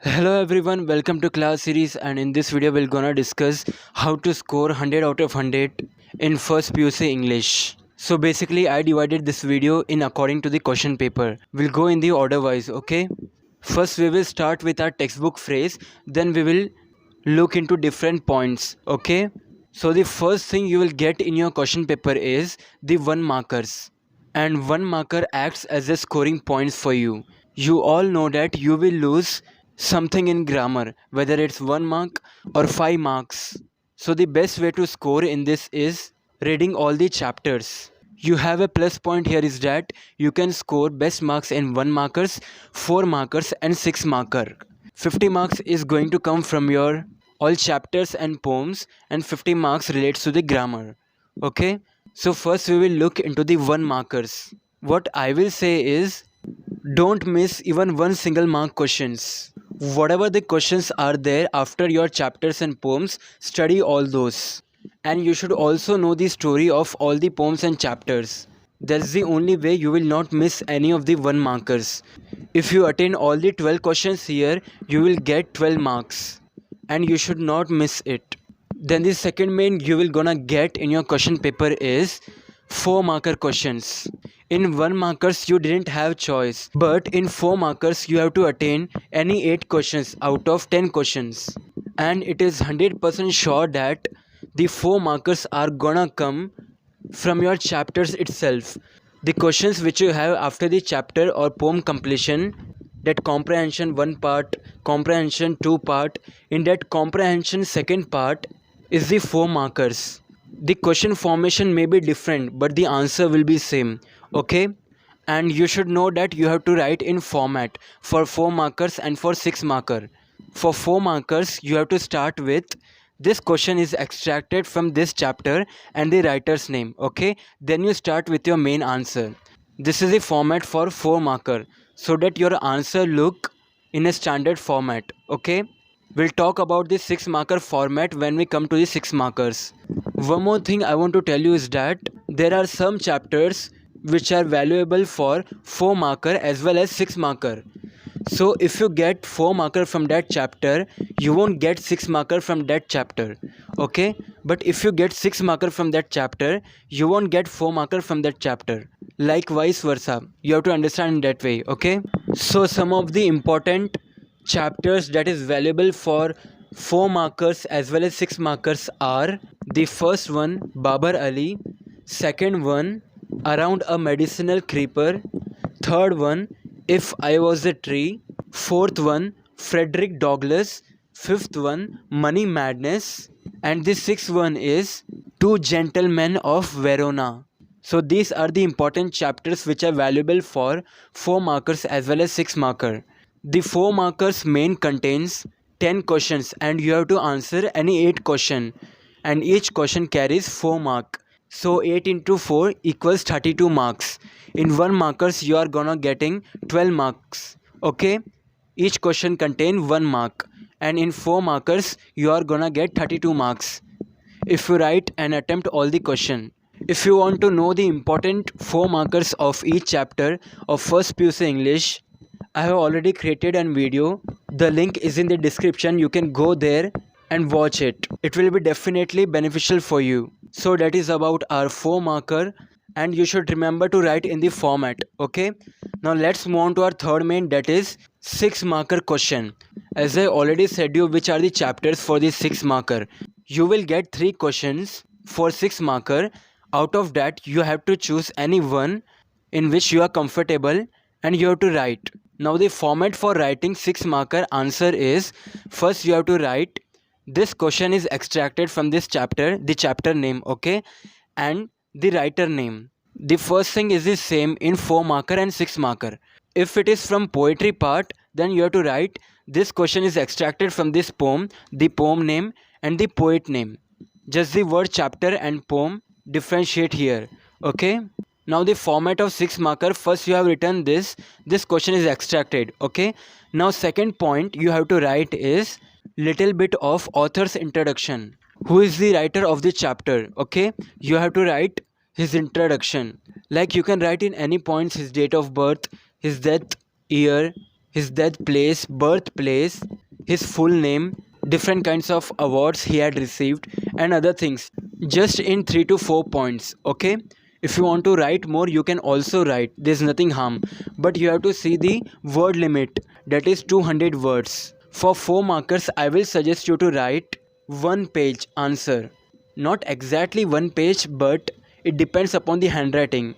Hello everyone, welcome to class series, and in this video we're gonna discuss how to score 100 out of 100 in first PUC English. So basically I divided this video in according to the question paper. We'll go in the order wise, okay? First we will start with our textbook phrase, then we will look into different points, okay? So the first thing you will get in your question paper is the 1 markers, and 1 marker acts as a scoring points for you. You all know that you will lose something in grammar, whether it's 1 mark or 5 marks. So the best way to score in this is reading all the chapters. You have a plus point here is that you can score best marks in 1 markers, 4 markers and 6 marker. 50 marks is going to come from your all chapters and poems, and 50 marks relates to the grammar. Okay, so first we will look into the 1 markers. What I will say is, don't miss even one single mark questions. Whatever the questions are there after your chapters and poems, study all those. And you should also know the story of all the poems and chapters. That's the only way you will not miss any of the 1 markers. If you attain all the 12 questions here, you will get 12 marks. And you should not miss it. Then the second main you will gonna get in your question paper is 4 marker questions. In 1 markers you didn't have choice, but in 4 markers you have to attain any 8 questions out of 10 questions. And it is 100% sure that the 4 markers are gonna come from your chapters itself. The questions which you have after the chapter or poem completion, that comprehension 1 part, comprehension 2 part, in that comprehension 2nd part is the 4 markers. The question formation may be different, but the answer will be same, okay? And you should know that you have to write in format for 4 markers and for 6 marker. For 4 markers you have to start with this question is extracted from this chapter and the writer's name, okay? Then you start with your main answer. This is the format for 4 marker, so that your answer look in a standard format, okay? We'll talk about the 6 marker format when we come to the 6 markers. One more thing I want to tell you is that there are some chapters which are valuable for 4 marker as well as 6 marker. So if you get 4 marker from that chapter, you won't get 6 marker from that chapter, okay? But if you get 6 marker from that chapter, you won't get 4 marker from that chapter. Like vice versa. You have to understand in that way, okay? So some of the important chapters that is valuable for 4 markers as well as 6 markers are the first one, Babar Ali, second one, Around a Medicinal Creeper, third one, If I Was a Tree, fourth one, Frederick Douglass, fifth one, Money Madness, and the sixth one is Two Gentlemen of Verona. So these are the important chapters which are valuable for 4 markers as well as 6 marker. The 4 markers main contains 10 questions and you have to answer any 8 question, and each question carries 4 mark. So 8 into 4 equals 32 marks. In 1 markers you are gonna getting 12 marks, okay? Each question contain 1 mark, and in 4 markers you are gonna get 32 marks if you write and attempt all the question. If you want to know the important 4 markers of each chapter of first PUC English, I have already created a video. The link is in the description. You can go there and watch it. It will be definitely beneficial for you. So that is about our 4 marker, and you should remember to write in the format, okay? Now let's move on to our third main, that is 6 marker question. As I already said you which are the chapters for the 6 marker. You will get 3 questions for 6 marker. Out of that you have to choose any one in which you are comfortable and you have to write. Now the format for writing 6 marker answer is, first you have to write this question is extracted from this chapter, the chapter name, okay, and the writer name. The first thing is the same in 4 marker and 6 marker. If it is from poetry part, then you have to write this question is extracted from this poem, the poem name and the poet name. Just the word chapter and poem differentiate here, okay? Now the format of 6 marker, first you have written this question is extracted, okay? Now second point you have to write is little bit of author's introduction. Who is the writer of the chapter, okay? You have to write his introduction. Like you can write in any points his date of birth, his death year, his death place, birthplace, his full name, different kinds of awards he had received, and other things, just in 3 to 4 points. Okay, if you want to write more, you can also write, there's nothing harm, but you have to see the word limit, that is 200 words. For 4 markers, I will suggest you to write 1 page answer. Not exactly 1 page, but it depends upon the handwriting.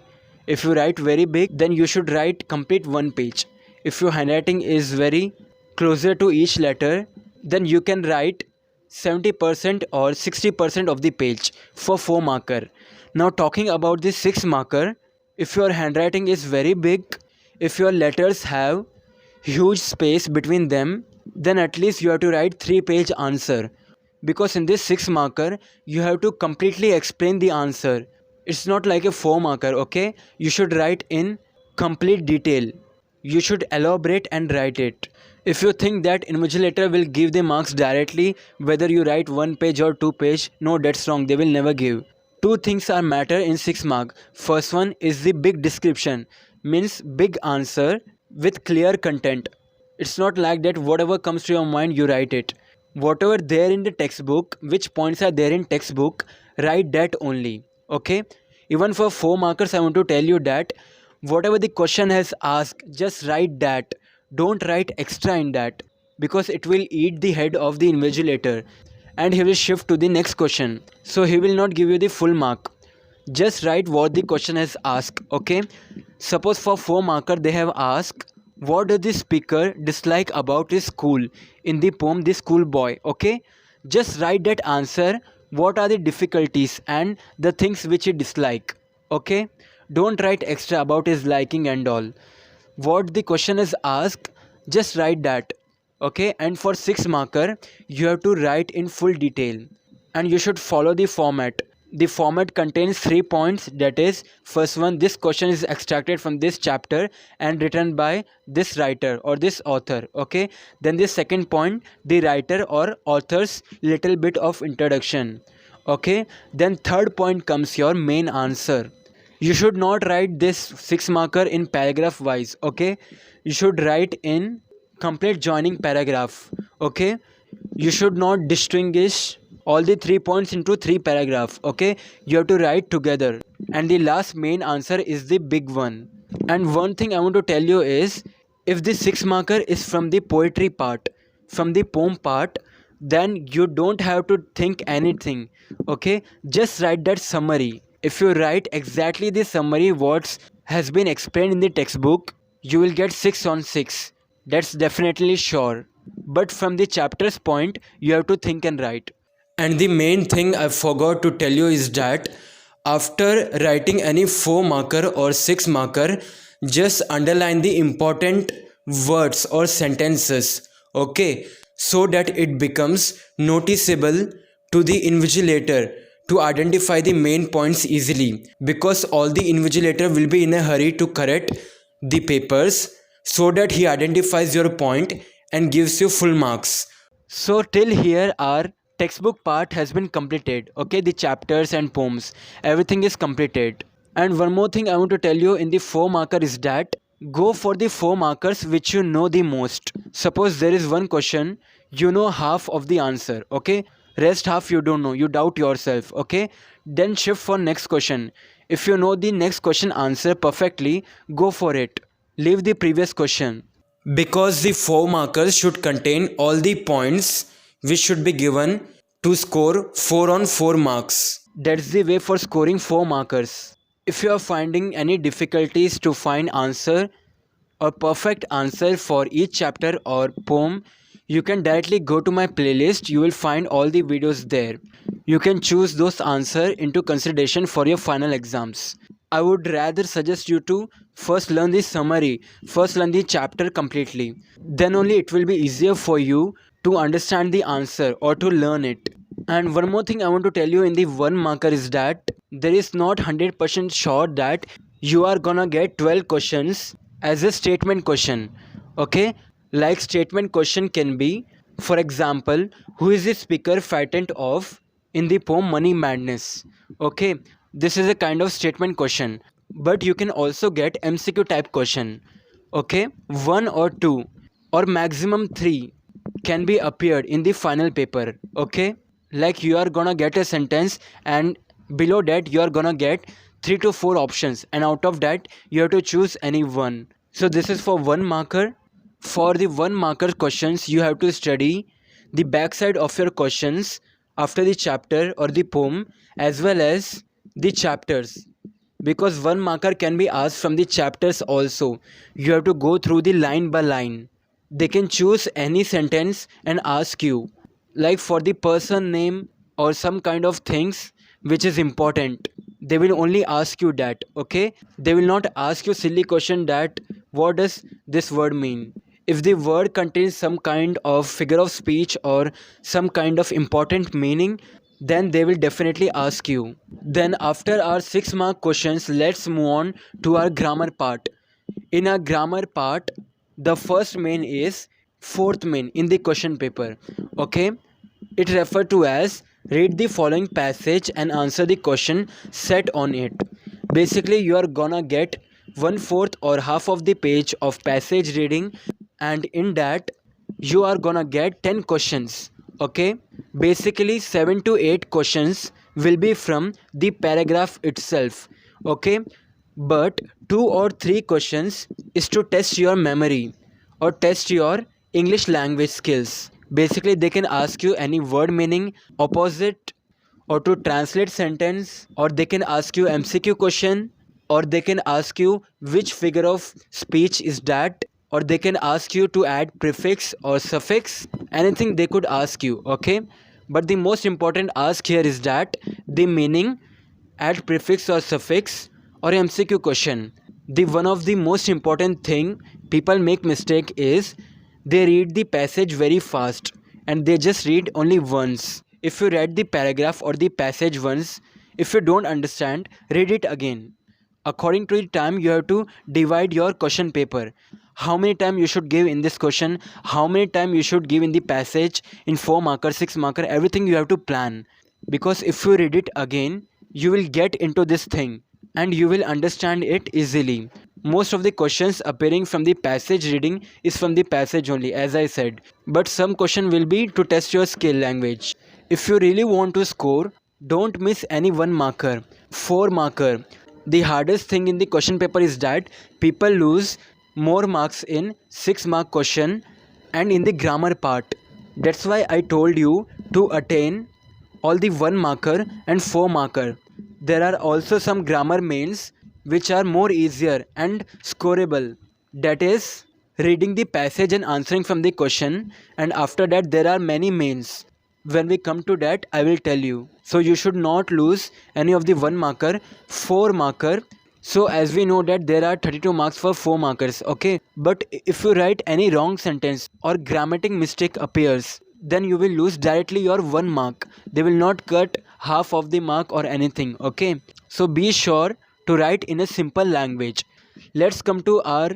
If you write very big, then you should write complete 1 page. If your handwriting is very closer to each letter, then you can write 70% or 60% of the page for 4 marker. Now talking about the 6 marker, if your handwriting is very big, if your letters have huge space between them, then at least you have to write 3 page answer, because in this 6 marker you have to completely explain the answer. It's not like a 4 marker. Okay, you should write in complete detail, you should elaborate and write it. If you think that invigilator will give the marks directly whether you write 1 page or 2 page, no, that's wrong, they will never give. Two things are matter in 6 mark. First one is the big description, means big answer with clear content. It's not like that whatever comes to your mind you write it. Whatever there in the textbook, which points are there in textbook, write that only. Okay, even for 4 markers I want to tell you that whatever the question has asked, just write that. Don't write extra in that, because it will eat the head of the invigilator and he will shift to the next question, so he will not give you the full mark. Just write what the question has asked. Okay, suppose for 4 marker they have asked what does the speaker dislike about his school in the poem The Schoolboy. Okay, just write that answer, what are the difficulties and the things which he dislike. Okay, don't write extra about his liking and all. What the question is asked, just write that. Okay, and for 6 marker you have to write in full detail, and you should follow the format. The format contains 3 points, that is, first one, this question is extracted from this chapter and written by this writer or this author. Okay, then the second point, the writer or author's little bit of introduction. Okay, then third point comes your main answer. You should not write this 6 marker in paragraph wise. Okay, you should write in complete joining paragraph. Okay, you should not distinguish all the 3 points into 3 paragraph. Okay, you have to write together, and the last main answer is the big one. And one thing I want to tell you is, if the 6 marker is from the poetry part, from the poem part, then you don't have to think anything. Okay, just write that summary. If you write exactly the summary what has been explained in the textbook, you will get 6 on 6. That's definitely sure. But from the chapter's point, you have to think and write. And the main thing I forgot to tell you is that after writing any 4 marker or 6 marker, just underline the important words or sentences. Okay, so that it becomes noticeable to the invigilator to identify the main points easily, because all the invigilator will be in a hurry to correct the papers, so that he identifies your point and gives you full marks. So till here our textbook part has been completed. Okay, the chapters and poems, everything is completed. And one more thing I want to tell you in the 4 marker is that go for the 4 markers which you know the most. Suppose there is one question, you know half of the answer. Okay, rest half you don't know, you doubt yourself. Okay, then shift for next question. If you know the next question answer perfectly, go for it, leave the previous question, because the 4 markers should contain all the points which should be given to score 4 on 4 marks. That's the way for scoring 4 markers. If you are finding any difficulties to find answer or perfect answer for each chapter or poem, you can directly go to my playlist. You will find all the videos there. You can choose those answers into consideration for your final exams. I would rather suggest you to first learn the summary, first learn the chapter completely. Then only it will be easier for you to understand the answer or to learn it. And one more thing I want to tell you in the 1 marker is that there is not 100% sure that you are gonna get 12 questions as a statement question. Okay, like statement question can be, for example, who is the speaker frightened of in the poem Money Madness. Okay, this is a kind of statement question, but you can also get MCQ type question. Okay, 1 or 2. or maximum 3 can be appeared in the final paper. Okay, like you are gonna get a sentence, and below that you are gonna get 3 to 4 options, and out of that you have to choose any one. So this is for 1 marker. For the 1 marker questions, you have to study the backside of your questions after the chapter or the poem, as well as the chapters, because 1 marker can be asked from the chapters also. You have to go through the line by line. They can choose any sentence and ask you, like for the person name or some kind of things which is important, they will only ask you that. Okay, they will not ask you silly question that what does this word mean. If the word contains some kind of figure of speech or some kind of important meaning, then they will definitely ask you. Then after our 6 mark questions, let's move on to our grammar part. In our grammar part, the first main is fourth main in the question paper. Okay, it referred to as read the following passage and answer the question set on it. Basically, you are gonna get 1/4 or half of the page of passage reading, and in that you are gonna get 10 questions. Okay, basically 7 to 8 questions will be from the paragraph itself. Okay, but 2 or 3 questions is to test your memory or test your English language skills. Basically, they can ask you any word meaning, opposite, or to translate sentence, or they can ask you MCQ question, or they can ask you which figure of speech is that, or they can ask you to add prefix or suffix. Anything they could ask you. Okay, but the most important ask here is that the meaning, add prefix or suffix, or MCQ question. The one of the most important thing people make mistake is they read the passage very fast and they just read only once. If you read the paragraph or the passage once, if you don't understand, read it again. According to the time, you have to divide your question paper. How many time you should give in this question, how many time you should give in the passage, in 4 marker, 6 marker, everything you have to plan. Because if you read it again, you will get into this thing and you will understand it easily. Most of the questions appearing from the passage reading is from the passage only, as I said, but some question will be to test your skill language. If you really want to score, don't miss any 1 marker, 4 marker. The hardest thing in the question paper is that people lose more marks in 6 mark question and in the grammar part. That's why I told you to attain all the 1 marker and 4 marker. There are also some grammar mains which are more easier and scoreable. That is reading the passage and answering from the question, and after that there are many mains. When we come to that, I will tell you. So you should not lose any of the 1 marker, 4 marker. So as we know that there are 32 marks for 4 markers. Okay, but if you write any wrong sentence or grammatic mistake appears, then you will lose directly your 1 mark. They will not cut half of the mark or anything. Okay, so be sure to write in a simple language. Let's come to our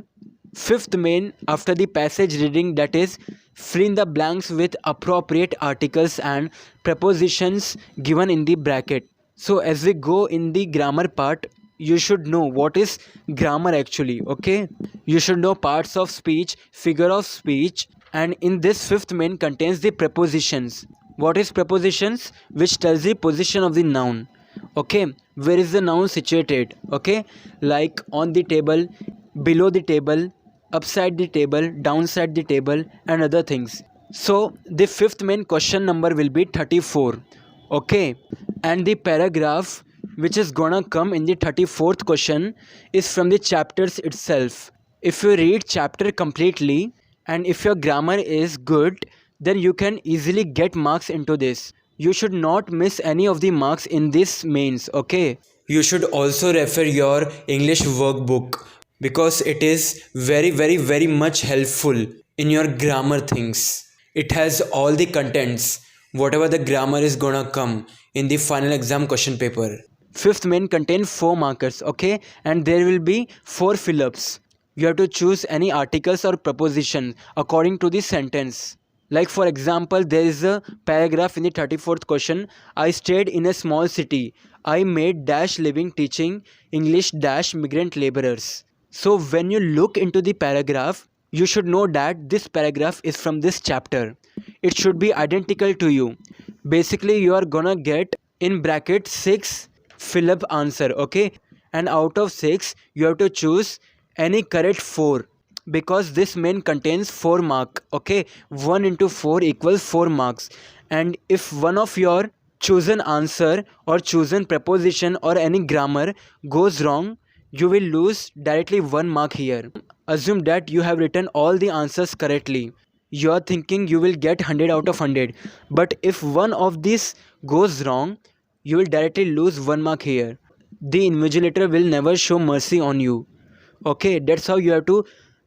5th main after the passage reading, that is fill in the blanks with appropriate articles and prepositions given in the bracket. So as we go in the grammar part, you should know what is grammar actually. Okay, you should know parts of speech, figure of speech, and in this 5th main contains the prepositions. What is prepositions? Which tells the position of the noun. Okay, where is the noun situated? Okay, like on the table, below the table, upside the table, downside the table, and other things. So the 5th main question number will be 34. Okay, and the paragraph which is gonna come in the 34th question is from the chapters itself. If you read chapter completely and if your grammar is good, then you can easily get marks into this. You should not miss any of the marks in this mains. Okay, you should also refer your English workbook because it is very much helpful in your grammar things. It has all the contents, whatever the grammar is gonna come in the final exam question paper. 5th main contain 4 markers. Okay, and there will be 4 fill-ups. You have to choose any articles or preposition according to the sentence. Like for example, there is a paragraph in the 34th question. I stayed in a small city. I made dash living teaching English dash migrant laborers. So when you look into the paragraph, you should know that this paragraph is from this chapter. It should be identical to you. Basically, you are gonna get in bracket 6 fill up answer, okay? And out of 6, you have to choose any correct 4, because this main contains 4 mark, okay? 1 into 4 equals 4 marks. And if one of your chosen answer or chosen preposition or any grammar goes wrong, you will lose directly 1 mark here. Assume that you have written all the answers correctly. You are thinking you will get 100 out of 100, but if one of these goes wrong, you will directly lose 1 mark here. The invigilator will never show mercy on you. Okay, that's how you have to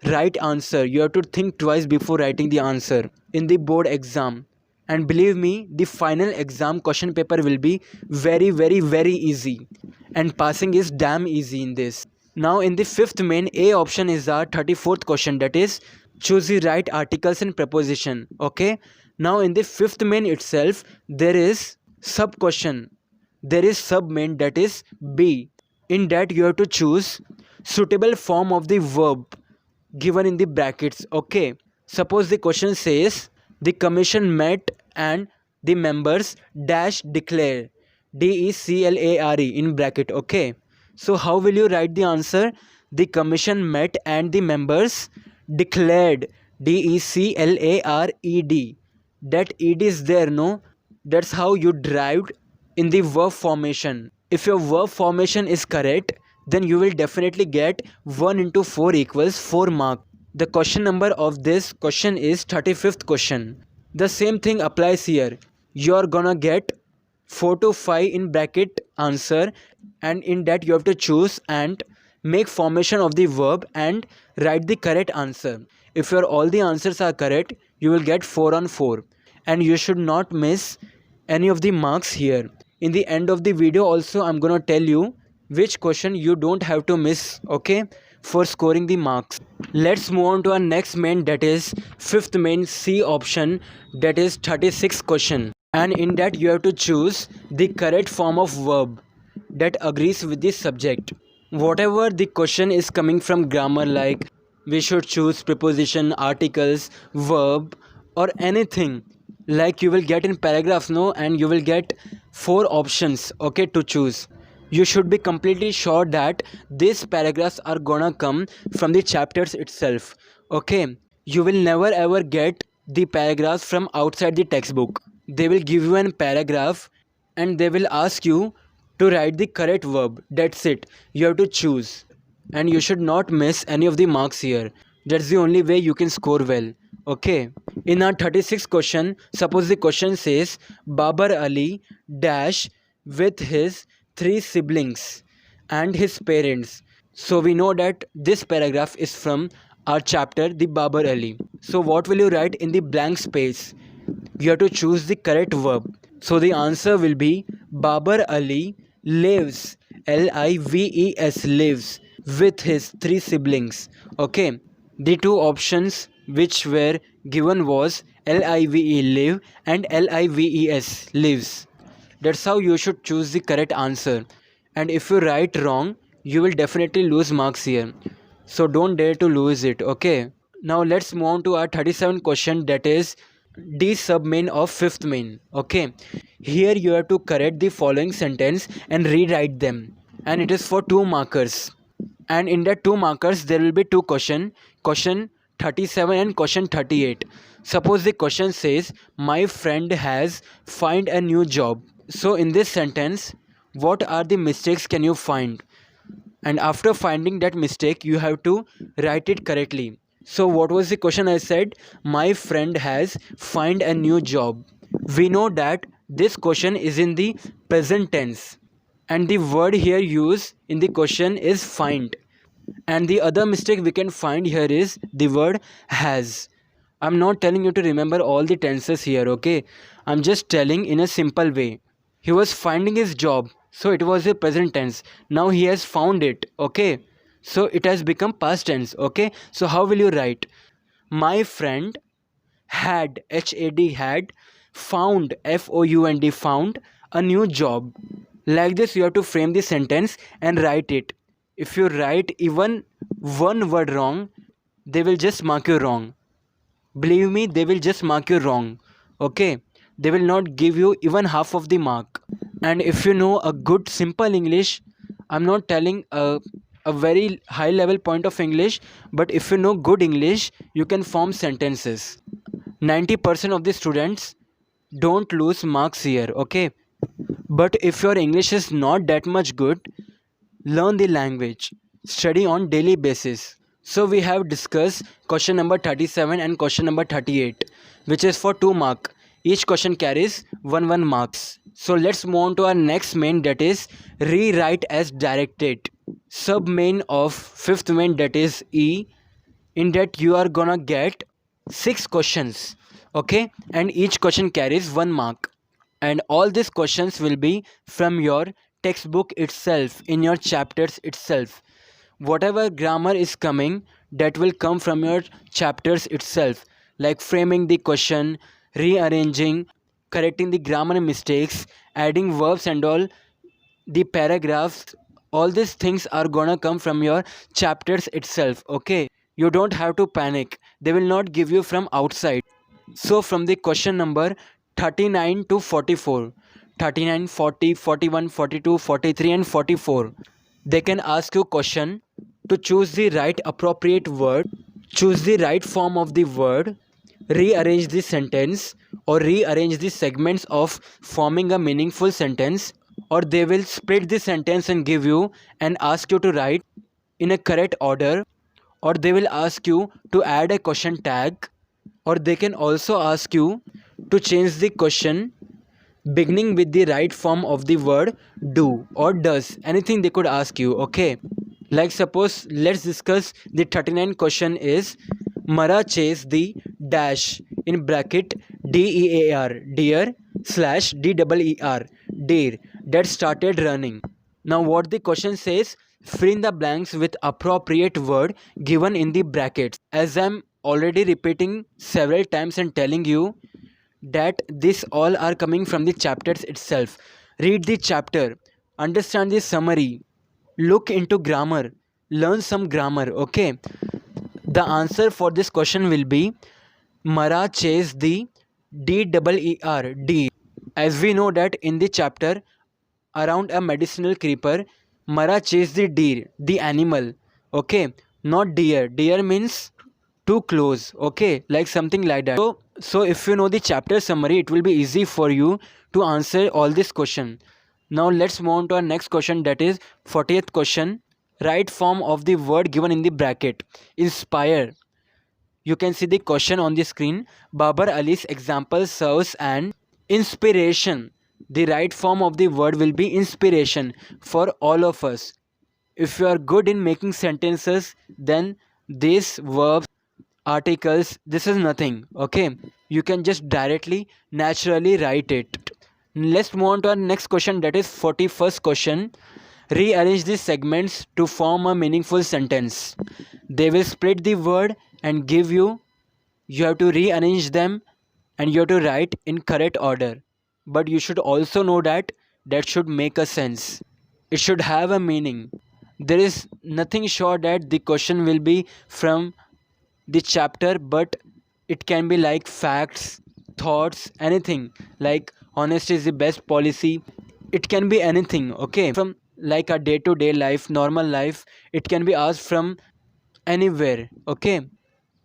write answer. You have to think twice before writing the answer in the board exam. And believe me, the final exam question paper will be very easy, and passing is damn easy in this. Now in the fifth main, A option is our 34th question, that is choose the right articles and preposition. Okay, now in the fifth main itself there is sub question, there is sub main, that is B. In that you have to choose suitable form of the verb given in the brackets. Okay, suppose the question says the commission met and the members dash declare, declare in bracket. Okay, so how will you write the answer? The commission met and the members declared, declared. That ed is there, no? That's how you derived in the verb formation. If your verb formation is correct, then you will definitely get 1 into 4 equals 4 mark. The question number of this question is 35th question. The same thing applies here. You are gonna get 4 to 5 in bracket answer, and in that you have to choose and make formation of the verb and write the correct answer. If your all the answers are correct, you will get 4 on 4, and you should not miss any of the marks here. In the end of the video also I'm gonna tell you which question you don't have to miss, okay, for scoring the marks. Let's move on to our next main, that is fifth main, C option, that is 36th question. And in that you have to choose the correct form of verb that agrees with the subject. Whatever the question is coming from grammar, like we should choose preposition, articles, verb, or anything, like you will get in paragraphs, no, and you will get 4 options, okay, to choose. You should be completely sure that these paragraphs are gonna come from the chapters itself. Okay, you will never ever get the paragraphs from outside the textbook. They will give you an paragraph and they will ask you to write the correct verb. That's it. You have to choose, and you should not miss any of the marks here. That's the only way you can score well. Okay, in our 36th question, suppose the question says Babar Ali dash with his 3 siblings and his parents. So we know that this paragraph is from our chapter, the Babar Ali. So what will you write in the blank space? You have to choose the correct verb. So the answer will be Babar Ali lives, lives, lives with his 3 siblings. Okay, the 2 options which were given was live, live, and lives, lives. That's how you should choose the correct answer. And if you write wrong, you will definitely lose marks here. So don't dare to lose it, okay? Now let's move on to our 37th question, that is D sub main of 5th main. Okay, here you have to correct the following sentence and rewrite them, and it is for 2 markers. And in that 2 markers there will be 2 question 37 and question 38. Suppose the question says my friend has find a new job. So in this sentence, what are the mistakes can you find? And after finding that mistake, you have to write it correctly. So what was the question I said? My friend has find a new job. We know that this question is in the present tense, and the word here used in the question is find. And the other mistake we can find here is the word has. I'm not telling you to remember all the tenses here, okay? I'm just telling in a simple way. He was finding his job, so it was a present tense. Now he has found it, okay? So it has become past tense, okay? So how will you write? My friend had, H-A-D, had, found, F-O-U-N-D, found a new job. Like this you have to frame the sentence and write it. If you write even one word wrong, they will just mark you wrong. Believe me, they will just mark you wrong. Okay? They will not give you even half of the mark. And if you know a good simple English, I'm not telling a very high level point of English, but if you know good English, you can form sentences. 90% of the students don't lose marks here, okay? But if your English is not that much good, learn the language, study on daily basis. So we have discussed question number 37 and question number 38, which is for 2 mark. Each question carries 1 marks. So let's move on to our next main, that is rewrite as directed. Sub main of fifth main, that is E. In that you are gonna get 6 questions, okay, and each question carries 1 mark, and all these questions will be from your textbook itself, in your chapters itself. Whatever grammar is coming, that will come from your chapters itself, like framing the question, rearranging, correcting the grammar mistakes, adding verbs and all, the paragraphs, all these things are gonna come from your chapters itself, okay? You don't have to panic, they will not give you from outside. So from the question number 39 to 44, 39, 40, 41, 42, 43 and 44, they can ask you question to choose the right appropriate word, choose the right form of the word, rearrange the sentence, or rearrange the segments of forming a meaningful sentence, or they will split the sentence and give you and ask you to write in a correct order, or they will ask you to add a question tag, or they can also ask you to change the question beginning with the right form of the word do or does. Anything they could ask you, okay? Like suppose let's discuss the 39 question is Mara chase the dash in bracket DEAR, deer slash DEER, deer, that started running. Now what the question says, fill in the blanks with appropriate word given in the brackets. As I'm already repeating several times and telling you that this all are coming from the chapters itself. Read the chapter, understand the summary, look into grammar, learn some grammar, okay? The answer for this question will be Mara chased the DEER, deer. As we know that in the chapter around a medicinal creeper, Mara chased the deer, the animal, okay, not deer. Deer means too close, okay, like something like that. So if you know the chapter summary, it will be easy for you to answer all this question. Now let's move on to our next question, that is 40th question. Right form of the word given in the bracket. Inspire. You can see the question on the screen. Babar Ali's example serves an inspiration. The right form of the word will be inspiration for all of us. If you are good in making sentences, then these verbs, articles, this is nothing, okay? You can just directly, naturally write it. Let's move on to our next question, that is 41st question. Rearrange the segments to form a meaningful sentence. They will split the word and give you have to rearrange them and you have to write in correct order. But you should also know that that should make a sense. It should have a meaning. There is nothing sure that the question will be from the chapter, but it can be like facts, thoughts, anything, like honesty is the best policy. It can be anything, okay, from like a day-to-day life, normal life. It can be asked from anywhere, okay?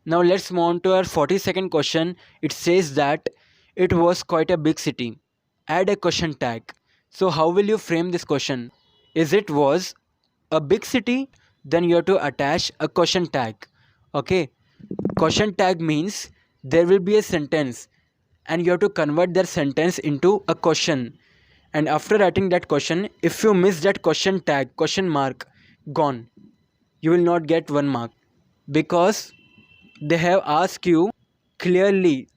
Now let's move on to our 42nd question. It says that it was quite a big city. Add a question tag. So how will you frame this question? Is it was a big city? Then you have to attach a question tag, okay? Question tag means there will be a sentence and you have to convert that sentence into a question. And after writing that question, if you miss that question tag, question mark, gone. You will not get 1 mark, because they have asked you clearly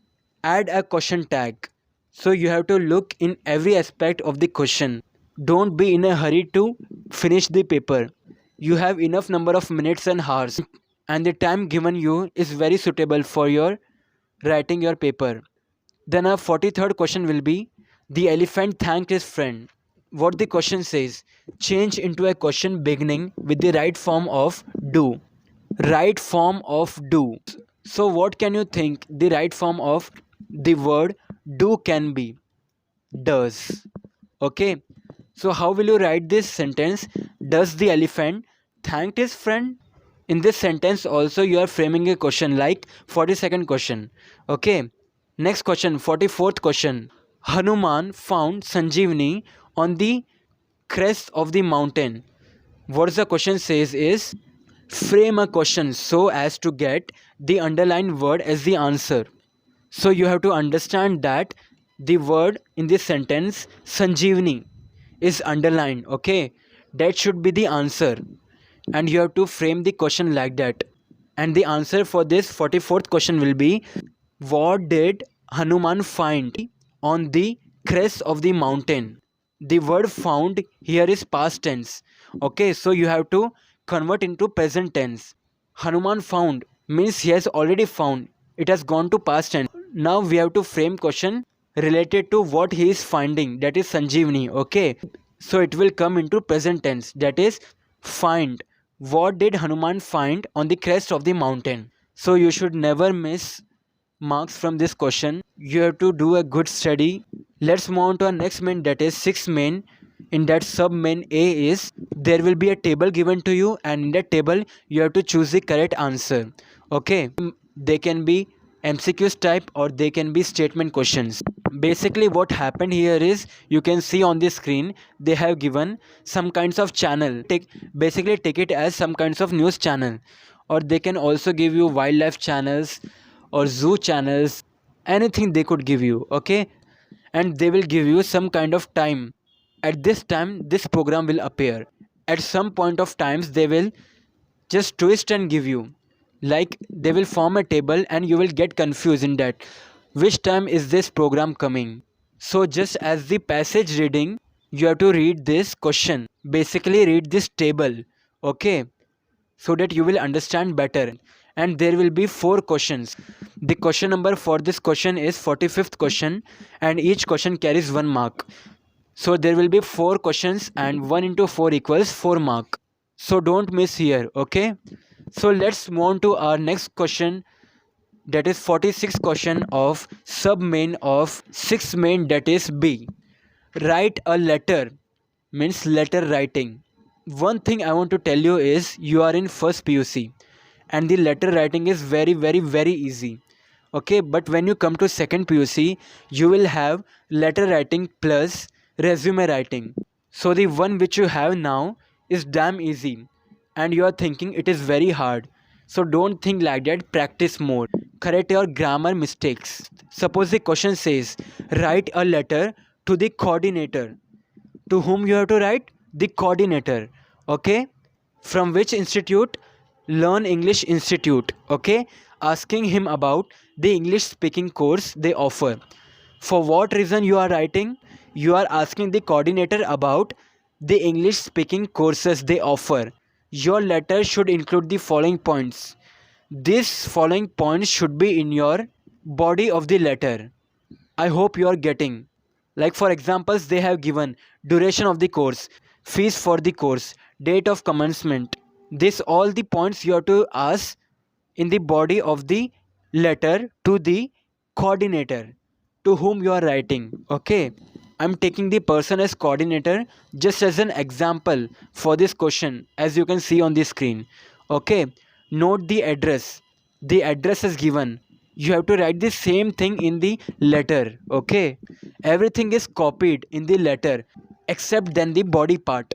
add a question tag. So you have to look in every aspect of the question. Don't be in a hurry to finish the paper. You have enough number of minutes and hours, and the time given you is very suitable for your writing your paper. Then our 43rd question will be the elephant thanked his friend. What the question says, change into a question beginning with the right form of do. right form of do. So what can you think the right form of the word do can be? Does. Okay. So how will you write this sentence? Does the elephant thanked his friend? In this sentence also you are framing a question like 42nd question. Okay. Next question, 44th question. Hanuman found Sanjeevani on the crest of the mountain. What the question says is, frame a question so as to get the underlined word as the answer. So you have to understand that the word in this sentence Sanjeevani is underlined. Okay, that should be the answer, and you have to frame the question like that. And the answer for this 44th question will be, what did Hanuman find on the crest of the mountain? The word found here is past tense. Okay, so you have to convert into present tense. Hanuman found means he has already found. It has gone to past tense. Now we have to frame question related to what he is finding, that is Sanjeevani. Okay, so it will come into present tense, that is find. What did Hanuman find on the crest of the mountain? So you should never miss marks from this question. You have to do a good study. Let's move on to our next main, that is sixth main. In that sub main A is, there will be a table given to you, and in that table you have to choose the correct answer. Okay, they can be MCQs type or they can be statement questions. Basically what happened here is, you can see on the screen they have given some kinds of channel. Basically take it as some kinds of news channel, or they can also give you wildlife channels or zoo channels, anything they could give you. Okay, and they will give you some kind of time. At this time this program will appear. At some point of times they will just twist and give you, like they will form a table and you will get confused in that which time is this program coming. So just as the passage reading, you have to read this question, basically read this table. Okay, so that you will understand better. And there will be 4 questions. The question number for this question is 45th question, and each question carries 1 mark. So there will be 4 questions, and 1 into 4 equals 4 mark. So don't miss here. Okay, so let's move on to our next question, that is 46th question of sub main of 6th main, that is B. Write a letter means letter writing. One thing I want to tell you is, you are in first PUC and the letter writing is very easy. Okay, but when you come to second PUC, you will have letter writing plus resume writing. So the one which you have now is damn easy and you are thinking it is very hard. So don't think like that, practice more. Correct your grammar mistakes. Suppose the question says, write a letter to the coordinator. To whom you have to write? The coordinator. Okay, from which institute? Learn English Institute. Okay, asking him about the English speaking course they offer. For what reason you are writing? You are asking the coordinator about the English speaking courses they offer. Your letter should include the following points. These following points should be in your body of the letter. I hope you are getting. Like for examples, they have given duration of the course, fees for the course, date of commencement. This all the points you have to ask in the body of the letter to the coordinator to whom you are writing. Okay, I'm taking the person as coordinator just as an example for this question, as you can see on the screen. Okay, note the address. The address is given. You have to write the same thing in the letter. Okay, everything is copied in the letter except then the body part.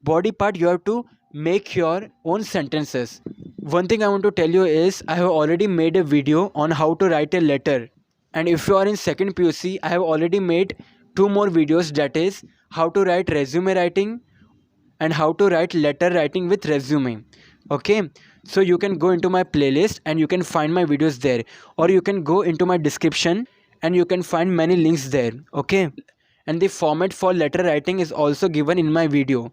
Body part you have to make your own sentences. One thing I want to tell you is, I have already made a video on how to write a letter, and if you are in second PUC, I have already made 2 more videos, that is how to write resume writing and how to write letter writing with resume. Okay, so you can go into my playlist and you can find my videos there, or you can go into my description and you can find many links there. Okay, and the format for letter writing is also given in my video.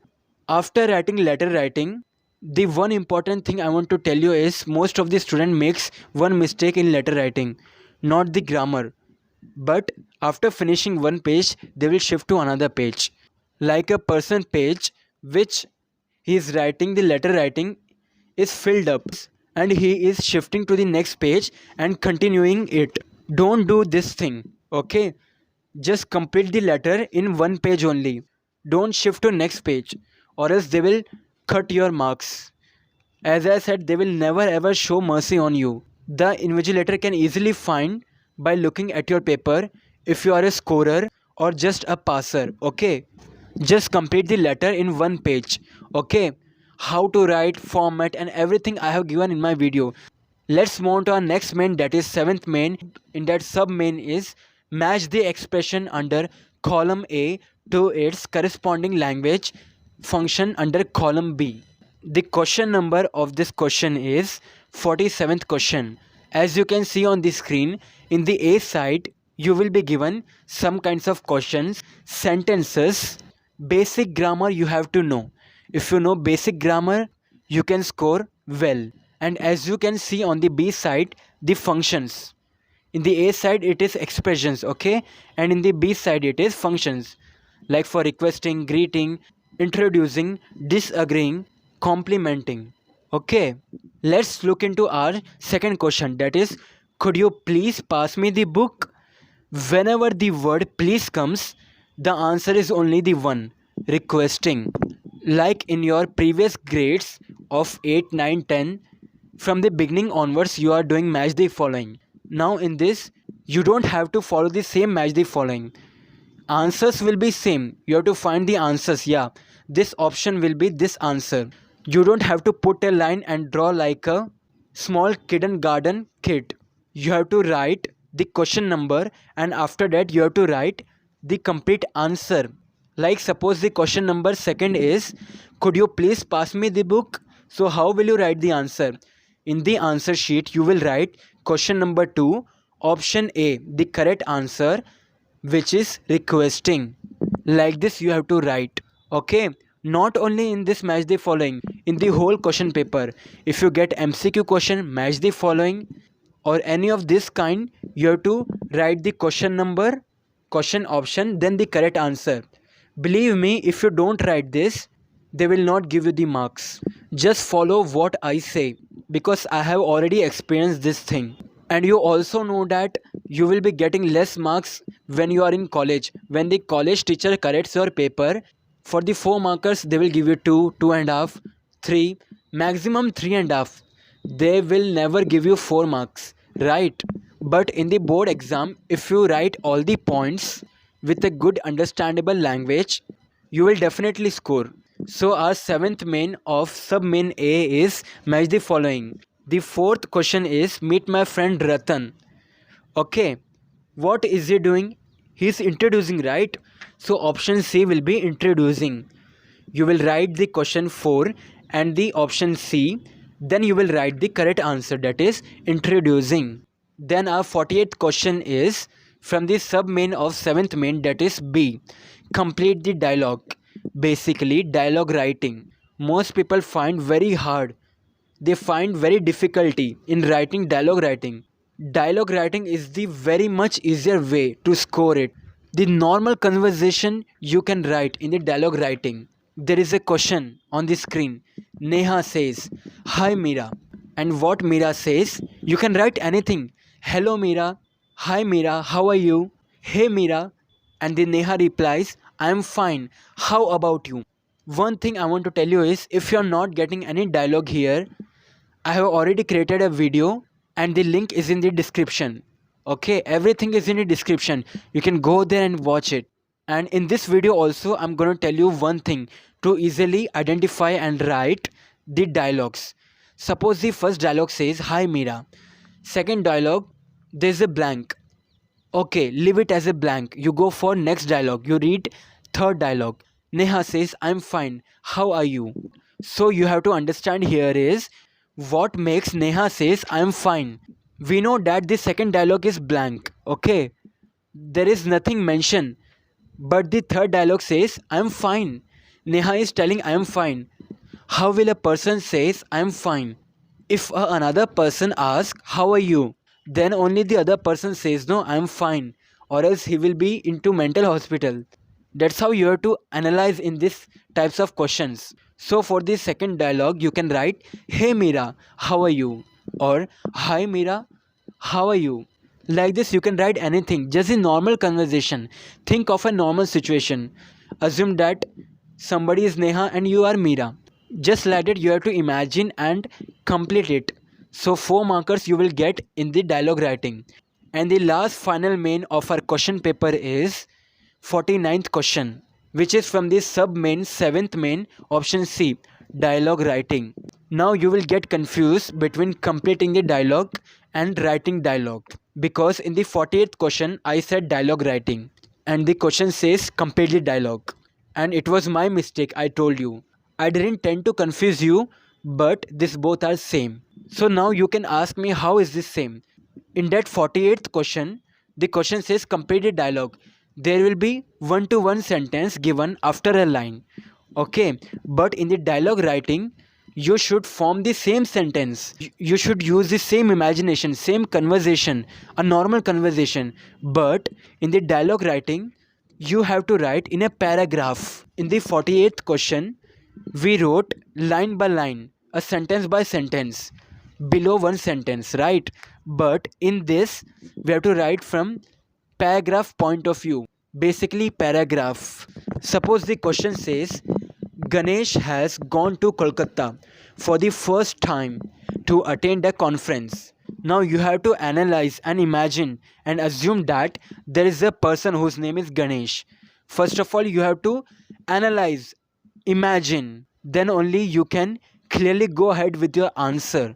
After writing letter writing, the one important thing I want to tell you is, most of the student makes one mistake in letter writing, not the grammar, but after finishing one page they will shift to another page, like a person page which he is writing the letter writing is filled up. and he is shifting to the next page and continuing it. Don't do this thing, okay? Just complete the letter in one page only. Don't shift to next page, or else they will cut your marks. As I said, they will never ever show mercy on you. The invigilator can easily find by looking at your paper if you are a scorer or just a passer, okay? Just complete the letter in one page, okay? How to write, format, and everything I have given in my video. Let's move on to our next main, that is seventh main. In that sub main is match the expression under column A to its corresponding language function under column B. The question number of this question is 47th question. As you can see on the screen, in the A side you will be given some kinds of questions, sentences, basic grammar you have to know. If you know basic grammar, you can score well. And as you can see on the B side, the functions. In the A side it is expressions, okay, and in the B side it is functions, like for requesting, greeting, introducing, disagreeing, complimenting. Okay, let's look into our second question, that is, could you please pass me the book? Whenever the word please comes, the answer is only the one, requesting. Like in your previous grades of 8, 9, 10, from the beginning onwards you are doing match the following. Now in this you don't have to follow the same match the following. Answers will be same. You have to find the answers. Yeah, this option will be this answer. You don't have to put a line and draw like a small kindergarten kid. You have to write the question number, and after that you have to write the complete answer. Like suppose the question number second is, could you please pass me the book? So how will you write the answer? In the answer sheet you will write question number 2, option A, the correct answer, which is requesting. Like this you have to write, okay? Not only in this match the following, in the whole question paper, if you get MCQ question match the following or any of this kind, you have to write the question number, question option, then the correct answer. Believe me, if you don't write this, they will not give you the marks. Just follow what I say, because I have already experienced this thing. And you also know that you will be getting less marks when you are in college. When the college teacher corrects your paper, for the 4 markers they will give you 2, 2.5, 3, maximum 3.5. They will never give you 4 marks, right? But in the board exam, if you write all the points with a good understandable language, you will definitely score. So our seventh main of sub main A is match the following. The fourth question is meet my friend Ratan. Okay, what is he doing? He is introducing, right? So option C will be introducing. You will write the question 4 and the option C. Then you will write the correct answer, that is introducing. Then our 48th question is from the sub main of 7th main, that is B. Complete the dialogue. Basically dialogue writing. Most people find very hard. They find very difficulty in writing dialogue writing. Dialogue writing is the very much easier way to score it. The normal conversation you can write in the dialogue writing. There is a question on the screen. Neha says, "Hi Meera." And what Meera says, you can write anything. "Hello Meera." "Hi Meera, how are you?" "Hey Meera." And the Neha replies, "I am fine. How about you?" One thing I want to tell you is, if you are not getting any dialogue here, I have already created a video and the link is in the description. Okay, everything is in the description. You can go there and watch it. And in this video also, I'm going to tell you one thing to easily identify and write the dialogues. Suppose the first dialogue says, "Hi Meera." Second dialogue, there's a blank. Okay, leave it as a blank. You go for next dialogue. You read third dialogue. Neha says, "I'm fine. How are you?" So you have to understand here is what makes Neha says, "I'm fine." We know that the second dialogue is blank. Okay, there is nothing mentioned. But the third dialogue says, "I'm fine." Neha is telling, "I am fine." How will a person says, "I am fine"? If another person asks, "How are you?" then only the other person says, "No, I am fine," or else he will be into mental hospital. That's how you have to analyze in this types of questions. So for the second dialogue, you can write, "Hey Mira, how are you?" or "Hi Mira, how are you?" Like this, you can write anything, just in normal conversation. Think of a normal situation. Assume that somebody is Neha and you are Mira. Just like that, you have to imagine and complete it. So 4 markers you will get in the dialogue writing. And the last final main of our question paper is 49th question, which is from the sub main 7th main, option C, dialogue writing. Now you will get confused between completing the dialogue and writing dialogue, because in the 48th question I said dialogue writing and the question says complete the dialogue, and it was my mistake. I told you I didn't tend to confuse you, but this both are same. So now you can ask me, how is this same? In that 48th question, the question says complete the dialogue. There will be one to one sentence given after a line. Okay, but in the dialogue writing, you should form the same sentence. You should use the same imagination, same conversation, a normal conversation. But in the dialogue writing, you have to write in a paragraph. In the 48th question, we wrote line by line, a sentence by sentence, below one sentence, right? But in this, we have to write from paragraph point of view, basically paragraph. Suppose the question says, Ganesh has gone to Kolkata for the first time to attend a conference. Now you have to analyze and imagine and assume that there is a person whose name is Ganesh. First of all, you have to analyze, imagine, then only you can clearly go ahead with your answer.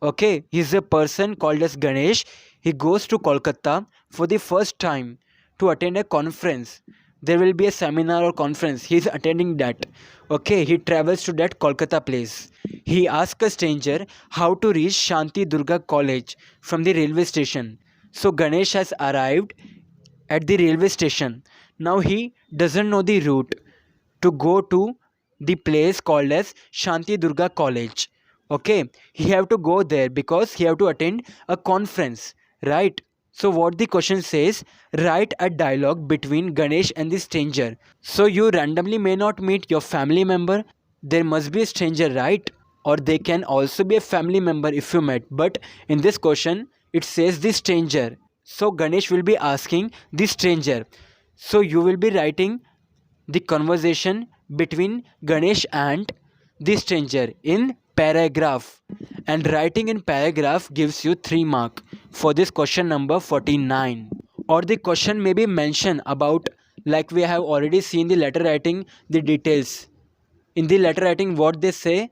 Okay, he's a person called as Ganesh. He goes to Kolkata for the first time to attend a conference. There will be a seminar or conference. He's attending that. Okay, he travels to that Kolkata place. He asks a stranger how to reach Shanti Durga College from the railway station. So Ganesh has arrived at the railway station. Now he doesn't know the route to go to the place called as Shanti Durga College. Okay, he have to go there because he have to attend a conference, right? So what the question says, write a dialogue between Ganesh and the stranger. So you randomly may not meet your family member. There must be a stranger, right? Or they can also be a family member if you met. But in this question, it says the stranger. So Ganesh will be asking the stranger. So you will be writing the conversation between Ganesh and the stranger in paragraph, and writing in paragraph gives you 3 mark for this question number 49. Or the question may be mentioned about, like we have already seen the letter writing, the details. In the letter writing, what they say,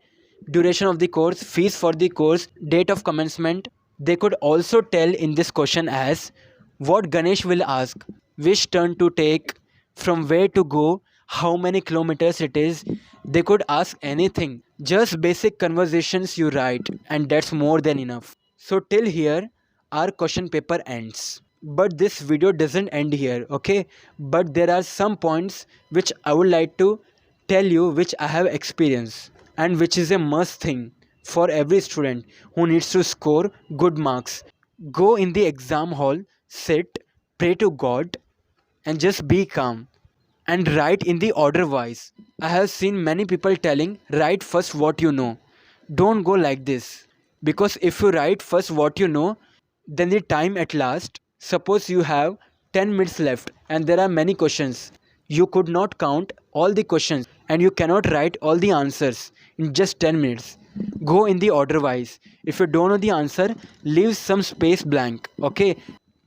duration of the course, fees for the course, date of commencement. They could also tell in this question as what Ganesh will ask, which turn to take, from where to go, how many kilometers it is. They could ask anything. Just basic conversations you write, and that's more than enough. So till here our question paper ends. But this video doesn't end here, okay? But there are some points which I would like to tell you, which I have experienced and which is a must thing for every student who needs to score good marks. Go in the exam hall, sit, pray to God, and just be calm and write in the order wise. I have seen many people telling, write first what you know. Don't go like this, because if you write first what you know, then the time at last, suppose you have 10 minutes left and there are many questions. You could not count all the questions and you cannot write all the answers in just 10 minutes. Go in the order wise. If you don't know the answer, leave some space blank. Okay,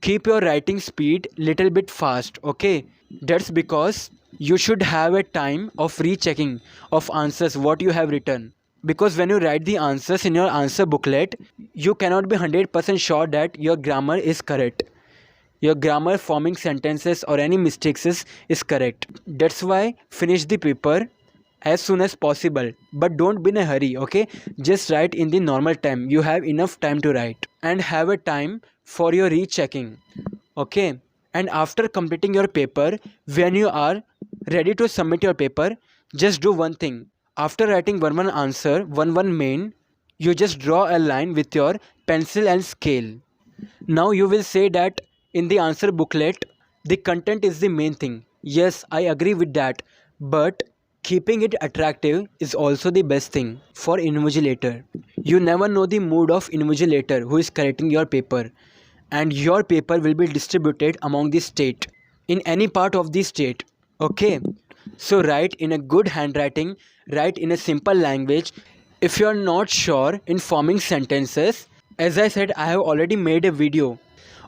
keep your writing speed little bit fast. Okay, that's because you should have a time of rechecking of answers what you have written, because when you write the answers in your answer booklet, you cannot be 100% sure that your grammar is correct, your grammar, forming sentences or any mistakes is correct. That's why finish the paper as soon as possible, but don't be in a hurry. Okay, just write in the normal time. You have enough time to write, and have a time for your rechecking. Okay, and after completing your paper, when you are ready to submit your paper, just do one thing. After writing one answer, one main, you just draw a line with your pencil and scale. Now you will say that in the answer booklet, the content is the main thing. Yes, I agree with that. But Keeping it attractive is also the best thing for invigilator. You never know the mood of invigilator who is correcting your paper, and your paper will be distributed among the state in any part of the state. Okay, so write in a good handwriting, write in a simple language. If you are not sure in forming sentences, as I said, I have already made a video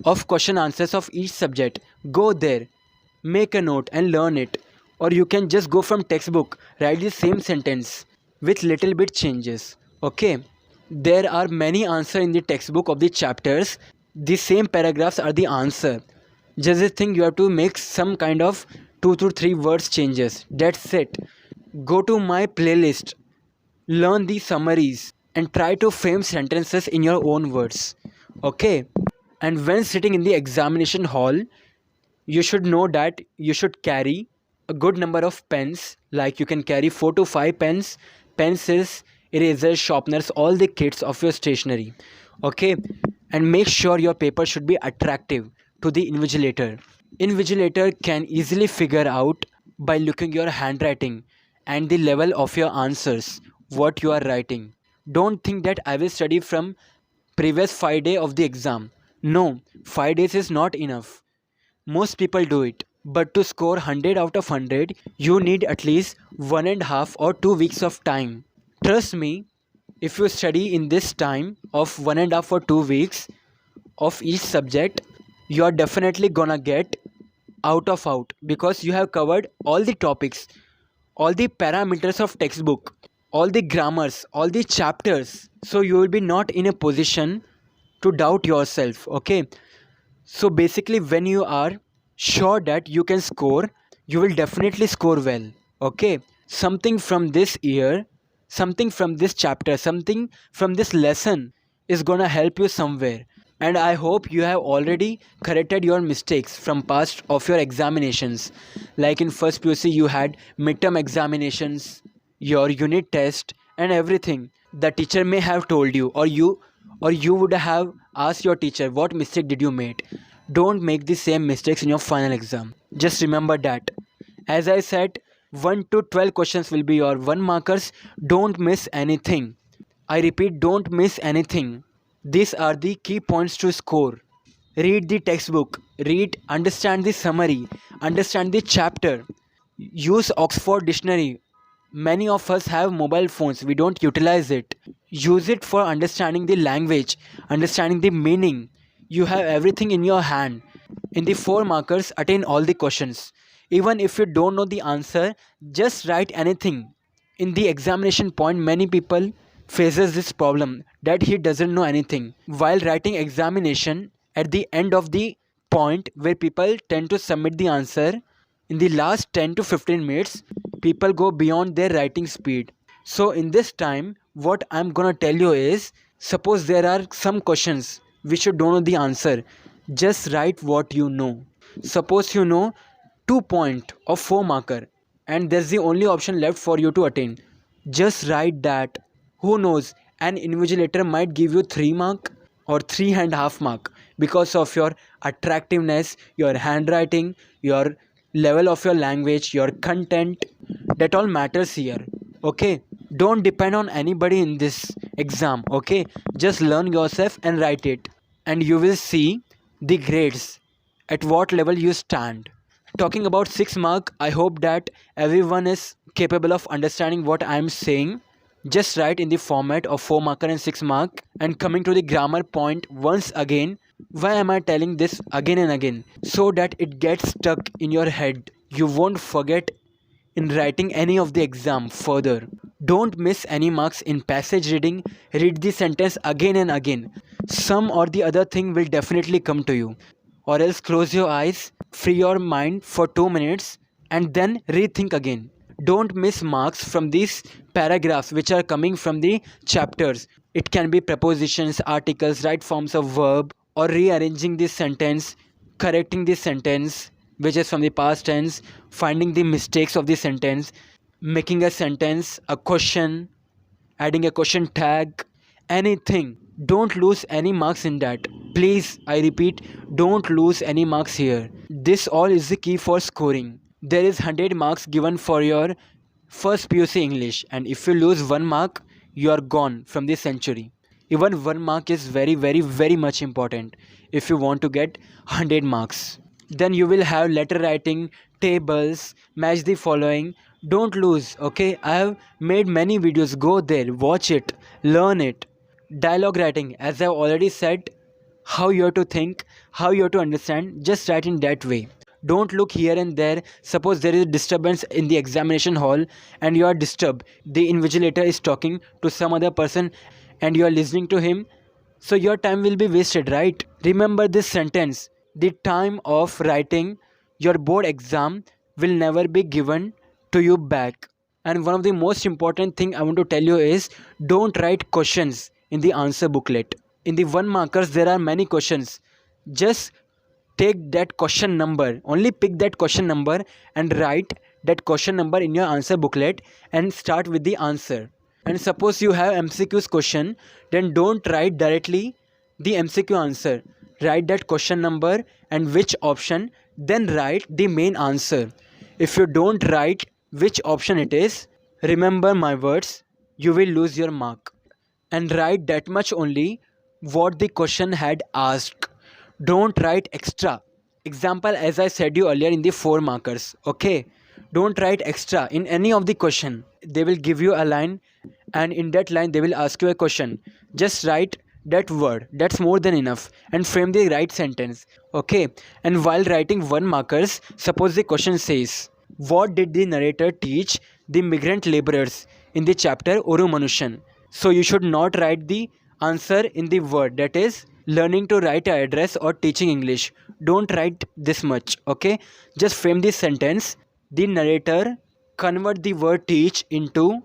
of question answers of each subject. Go there, make a note and learn it. Or you can just go from textbook, write the same sentence with little bit changes. Okay, there are many answers in the textbook of the chapters. The same paragraphs are the answer. Just a thing, you have to make some kind of 2 to 3 words changes. That's it. Go to my playlist, learn the summaries and try to frame sentences in your own words. Okay, and when sitting in the examination hall, you should know that you should carry a good number of pens, like you can carry 4 to 5 pens, pencils, erasers, sharpeners, all the kits of your stationery. Okay, and make sure your paper should be attractive to the invigilator. Invigilator can easily figure out by looking your handwriting and the level of your answers what you are writing. Don't think that I will study from previous 5 days of the exam. No, 5 days is not enough. Most people do it, but to score 100 out of 100, you need at least 1.5 or 2 weeks of time. Trust me, if you study in this time of 1.5 or 2 weeks of each subject, you are definitely gonna get out because you have covered all the topics, all the parameters of textbook, all the grammars, all the chapters. So you will be not in a position to doubt yourself. Okay, so basically, when you are sure that you can score, you will definitely score well. Okay, something from this year, something from this chapter, something from this lesson is gonna help you somewhere. And I hope you have already corrected your mistakes from past of your examinations. Like in first PUC, you had midterm examinations, your unit test, and everything. The teacher may have told you, or you would have asked your teacher what mistake did you make. Don't make the same mistakes in your final exam. Just remember that. As I said, 1 to 12 questions will be your 1 markers. Don't miss anything. I repeat, don't miss anything. These are the key points to score. Read the textbook, understand the summary, understand the chapter. Use Oxford Dictionary. Many of us have mobile phones, we don't utilize it. Use it for understanding the language, understanding the meaning. You have everything in your hand. In the 4 markers, attain all the questions. Even if you don't know the answer, just write anything. In the examination point, many people faces this problem that he doesn't know anything. While writing examination, at the end of the point where people tend to submit the answer, in the last 10 to 15 minutes, people go beyond their writing speed. So in this time, what I'm gonna tell you is, suppose there are some questions which you don't know the answer, just write what you know. Suppose you know 2 point of 4 marker and that's the only option left for you to attain. Just write that. Who knows, an invigilator might give you 3 mark or 3.5 mark because of your attractiveness, your handwriting, your level of your language, your content. That all matters here. Okay, don't depend on anybody in this exam. Okay, just learn yourself and write it, and you will see the grades at what level you stand. Talking about 6 mark, I hope that everyone is capable of understanding what I am saying. Just write in the format of 4 marker and 6 mark. And coming to the grammar point once again, why am I telling this again and again? So that it gets stuck in your head. You won't forget in writing any of the exam further. Don't miss any marks in passage reading. Read the sentence again and again. Some or the other thing will definitely come to you. Or else close your eyes, free your mind for 2 minutes and then rethink again. Don't miss marks from these paragraphs which are coming from the chapters. It can be prepositions, articles, right forms of verb, or rearranging the sentence, correcting the sentence which is from the past tense, finding the mistakes of the sentence, making a sentence, a question, adding a question tag, anything. Don't lose any marks in that. Please, I repeat, don't lose any marks here. This all is the key for scoring. There is 100 marks given for your first PUC English, and if you lose 1 mark, you are gone from the century. Even 1 mark is very very very much important if you want to get 100 marks. Then you will have letter writing, tables, match the following. Don't lose, okay? I have made many videos, go there, watch it, learn it. Dialogue writing, as I have already said, how you have to think, how you have to understand, just write in that way. Don't look here and there. Suppose there is a disturbance in the examination hall and you are disturbed, the invigilator is talking to some other person and you are listening to him, so your time will be wasted, right? Remember this sentence: the time of writing your board exam will never be given to you back. And one of the most important thing I want to tell you is, don't write questions in the answer booklet. In the 1 markers there are many questions. Just take that question number, only pick that question number and write that question number in your answer booklet and start with the answer. And suppose you have MCQ's question, then don't write directly the MCQ answer. Write that question number and which option, then write the main answer. If you don't write which option it is, remember my words, you will lose your mark. And write that much only what the question had asked. Don't write extra. Example, as I said you earlier in the 4 markers, okay? Don't write extra in any of the question. They will give you a line and in that line they will ask you a question. Just write that word, that's more than enough, and frame the right sentence, okay? And while writing 1 markers, suppose the question says, what did the narrator teach the migrant laborers in the chapter Oru Manushan? So you should not write the answer in the word, that is learning to write an address or teaching English. Don't write this much, okay? Just frame this sentence: the narrator convert the word teach into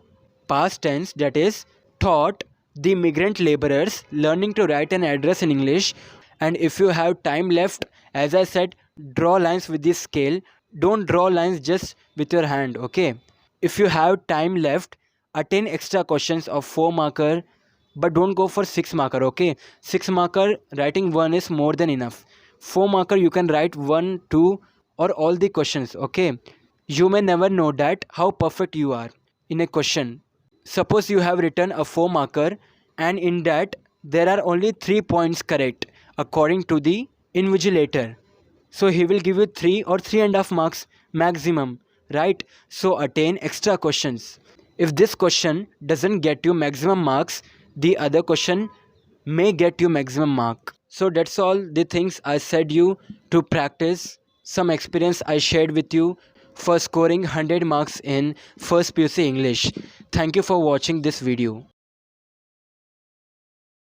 past tense, that is taught the migrant laborers learning to write an address in English. And if you have time left, as I said, draw lines with this scale. Don't draw lines just with your hand, okay? If you have time left, attain extra questions of 4 marker, but don't go for 6 marker, okay? 6 marker writing 1 is more than enough. 4 marker you can write 1, 2 or all the questions, okay? You may never know that how perfect you are in a question. Suppose you have written a 4 marker and in that there are only 3 points correct according to the invigilator. So he will give you 3 or 3.5 marks maximum, right? So attain extra questions. If this question doesn't get you maximum marks, the other question may get you maximum mark. So that's all the things I said you to practice. Some experience I shared with you for scoring 100 marks in first PUC English. Thank you for watching this video.